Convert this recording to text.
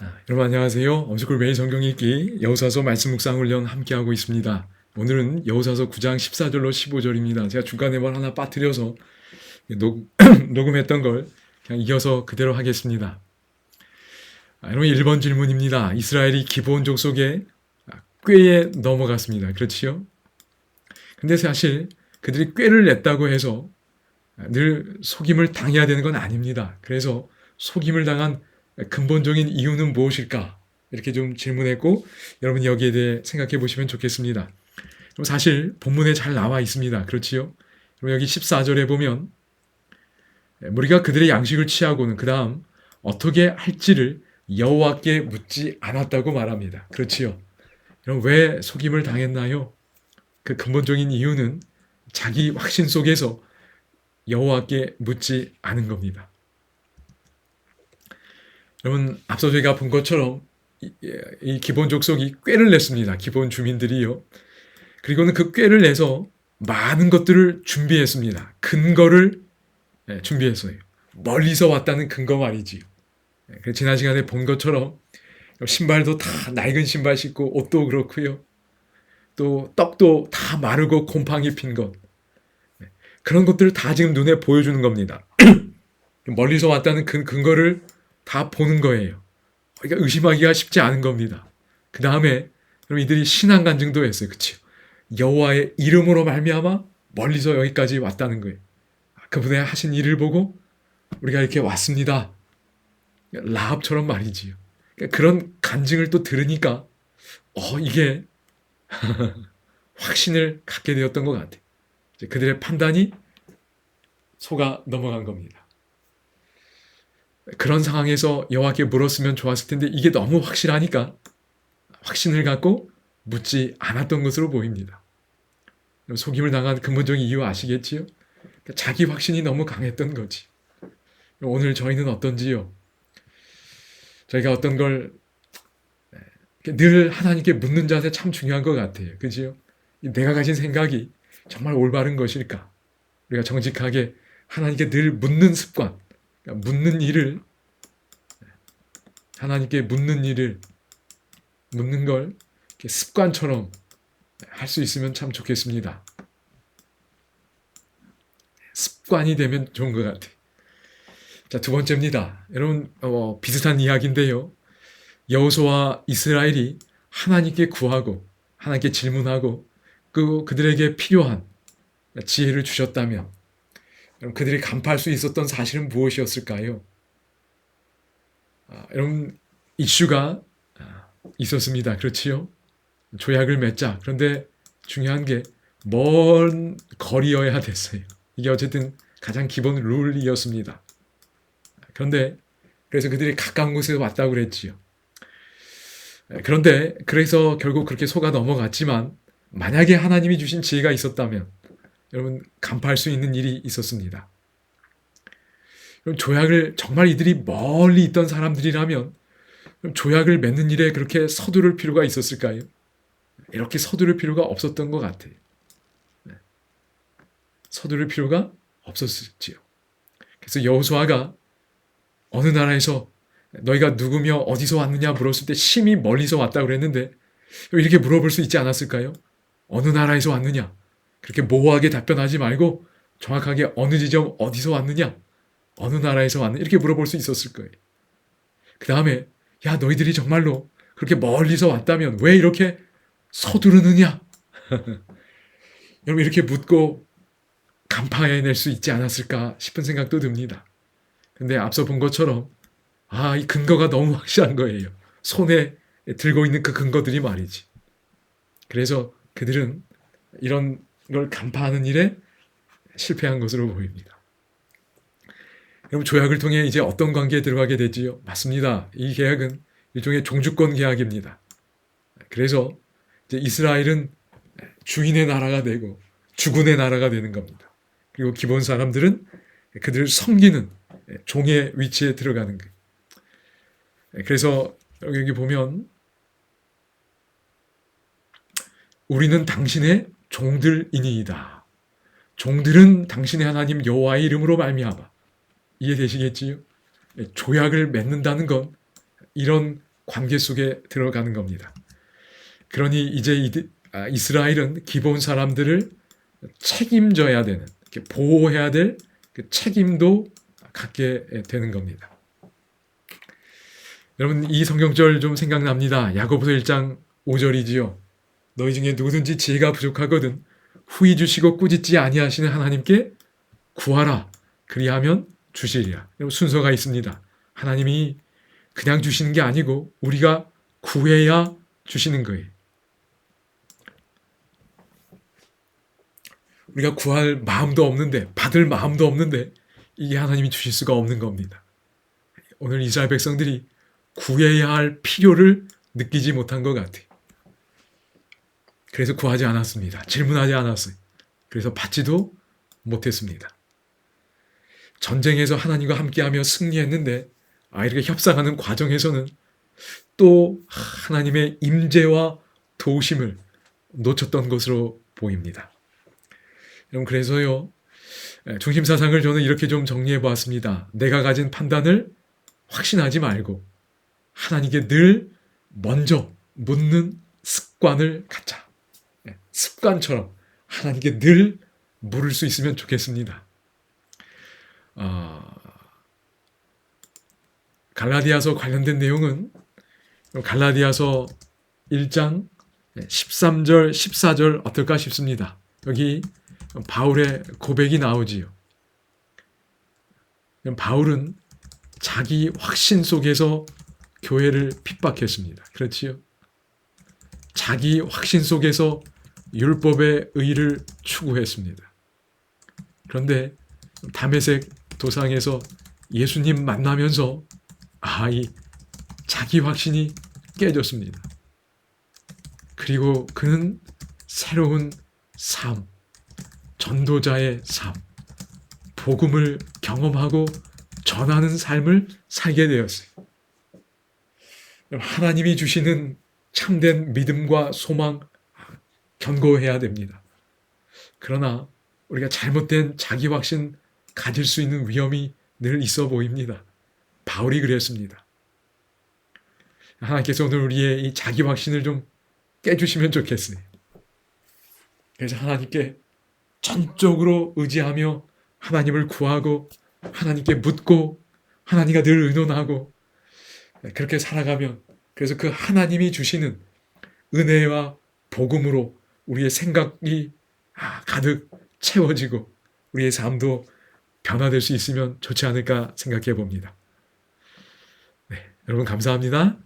여러분 안녕하세요. 엄숙골 매일 성경 읽기 여호사서 말씀 묵상 훈련 함께하고 있습니다. 오늘은 여호사서 9장 14절로 15절입니다. 제가 중간에 뭘 하나 빠뜨려서 녹음했던 걸 그냥 이어서 그대로 하겠습니다. 여러분 1번 질문입니다. 이스라엘이 기브온 족속의 꾀에 넘어갔습니다. 그렇지요? 근데 사실 그들이 꾀를 냈다고 해서 늘 속임을 당해야 되는 건 아닙니다. 그래서 속임을 당한 근본적인 이유는 무엇일까? 이렇게 좀 질문했고 여러분 여기에 대해 생각해 보시면 좋겠습니다. 사실 본문에 잘 나와 있습니다. 그렇지요? 여기 14절에 보면 우리가 그들의 양식을 취하고는 그 다음 어떻게 할지를 여호와께 묻지 않았다고 말합니다. 그렇지요? 그럼 왜 속임을 당했나요? 그 근본적인 이유는 자기 확신 속에서 여호와께 묻지 않은 겁니다. 여러분 앞서 저희가 본 것처럼 이 기본 족속이 꾀를 냈습니다. 기본 주민들이요. 그리고는 그 꾀를 내서 많은 것들을 준비했습니다. 근거를 준비했어요. 멀리서 왔다는 근거 말이지요. 지난 시간에 본 것처럼 신발도 다 낡은 신발 신고 옷도 그렇고요. 또 떡도 다 마르고 곰팡이 핀 것. 그런 것들을 다 지금 눈에 보여주는 겁니다. 멀리서 왔다는 그 근거를 다 보는 거예요. 그러니까 의심하기가 쉽지 않은 겁니다. 그 다음에 그럼 이들이 신앙 간증도 했어요. 그치요? 여호와의 이름으로 말미암아 멀리서 여기까지 왔다는 거예요. 그분의 하신 일을 보고 우리가 이렇게 왔습니다. 라합처럼 말이지요. 그러니까 그런 간증을 또 들으니까 이게 확신을 갖게 되었던 것 같아요. 그들의 판단이 속아 넘어간 겁니다. 그런 상황에서 여호와께 물었으면 좋았을 텐데 이게 너무 확실하니까 확신을 갖고 묻지 않았던 것으로 보입니다. 속임을 당한 근본적인 이유 아시겠지요? 자기 확신이 너무 강했던 거지. 오늘 저희는 어떤지요? 저희가 어떤 걸 늘 하나님께 묻는 자세 참 중요한 것 같아요. 그지요? 내가 가진 생각이 정말 올바른 것일까? 우리가 정직하게 하나님께 늘 묻는 습관, 묻는 일을 하나님께 묻는 걸 습관처럼 할 수 있으면 참 좋겠습니다. 습관이 되면 좋은 것 같아요. 자, 두 번째입니다. 여러분 비슷한 이야기인데요. 여호수아와 이스라엘이 하나님께 구하고 하나님께 질문하고 그들에게 필요한 지혜를 주셨다면 그들이 간파할 수 있었던 사실은 무엇이었을까요? 여러분 이슈가 있었습니다. 그렇지요? 조약을 맺자. 그런데 중요한 게 먼 거리여야 됐어요. 이게 어쨌든 가장 기본 룰이었습니다. 그런데 그래서 그들이 가까운 곳에 왔다고 그랬지요. 그런데 그래서 결국 그렇게 속아 넘어갔지만 만약에 하나님이 주신 지혜가 있었다면 여러분 간파할 수 있는 일이 있었습니다. 그럼 조약을 정말 이들이 멀리 있던 사람들이라면 조약을 맺는 일에 그렇게 서두를 필요가 있었을까요? 이렇게 서두를 필요가 없었던 것 같아요. 서두를 필요가 없었지요. 그래서 여호수아가 어느 나라에서 너희가 누구며 어디서 왔느냐 물었을 때 심히 멀리서 왔다고 그랬는데 이렇게 물어볼 수 있지 않았을까요? 어느 나라에서 왔느냐? 그렇게 모호하게 답변하지 말고 정확하게 어느 지점 어디서 왔느냐? 어느 나라에서 왔느냐? 이렇게 물어볼 수 있었을 거예요. 그 다음에 야 너희들이 정말로 그렇게 멀리서 왔다면 왜 이렇게 서두르느냐? 여러분 이렇게 묻고 간파해낼 수 있지 않았을까 싶은 생각도 듭니다. 근데 앞서 본 것처럼 이 근거가 너무 확실한 거예요. 손에 들고 있는 그 근거들이 말이지. 그래서 그들은 이런 걸 간파하는 일에 실패한 것으로 보입니다. 그럼 조약을 통해 이제 어떤 관계에 들어가게 되지요? 맞습니다. 이 계약은 일종의 종주권 계약입니다. 그래서 이제 이스라엘은 주인의 나라가 되고 주군의 나라가 되는 겁니다. 그리고 기본 사람들은 그들을 섬기는 종의 위치에 들어가는 거예요. 그래서 여기 보면 우리는 당신의 종들이니이다. 종들은 당신의 하나님 여호와의 이름으로 말미암아. 이해되시겠지요? 조약을 맺는다는 건 이런 관계 속에 들어가는 겁니다. 그러니 이제 이스라엘은 기본 사람들을 책임져야 되는, 보호해야 될 그 책임도 갖게 되는 겁니다. 여러분, 이 성경절 좀 생각납니다. 야고보서 1장 5절이지요. 너희 중에 누구든지 지혜가 부족하거든 후히 주시고 꾸짖지 아니하시는 하나님께 구하라. 그리하면 주시리라. 순서가 있습니다. 하나님이 그냥 주시는 게 아니고 우리가 구해야 주시는 거예요. 우리가 구할 마음도 없는데, 받을 마음도 없는데 이게 하나님이 주실 수가 없는 겁니다. 오늘 이스라엘 백성들이 구해야 할 필요를 느끼지 못한 것 같아요. 그래서 구하지 않았습니다. 질문하지 않았어요. 그래서 받지도 못했습니다. 전쟁에서 하나님과 함께하며 승리했는데 이렇게 협상하는 과정에서는 또 하나님의 임재와 도우심을 놓쳤던 것으로 보입니다. 여러분, 그래서요, 중심 사상을 저는 이렇게 좀 정리해 보았습니다. 내가 가진 판단을 확신하지 말고 하나님께 늘 먼저 묻는 습관을 갖자. 습관처럼 하나님께 늘 물을 수 있으면 좋겠습니다. 갈라디아서 관련된 내용은 갈라디아서 1장 13절, 14절 어떨까 싶습니다. 여기 바울의 고백이 나오지요. 바울은 자기 확신 속에서 교회를 핍박했습니다. 그렇지요? 자기 확신 속에서 율법의 의를 추구했습니다. 그런데 다메섹 도상에서 예수님 만나면서 이 자기 확신이 깨졌습니다. 그리고 그는 새로운 삶, 전도자의 삶, 복음을 경험하고 전하는 삶을 살게 되었어요. 하나님이 주시는 참된 믿음과 소망 견고해야 됩니다. 그러나 우리가 잘못된 자기 확신 가질 수 있는 위험이 늘 있어 보입니다. 바울이 그랬습니다. 하나님께서 오늘 우리의 이 자기 확신을 좀 깨주시면 좋겠어요. 그래서 하나님께 전적으로 의지하며 하나님을 구하고 하나님께 묻고 하나님과 늘 의논하고 그렇게 살아가면, 그래서 그 하나님이 주시는 은혜와 복음으로 우리의 생각이 가득 채워지고 우리의 삶도 변화될 수 있으면 좋지 않을까 생각해 봅니다. 네, 여러분 감사합니다.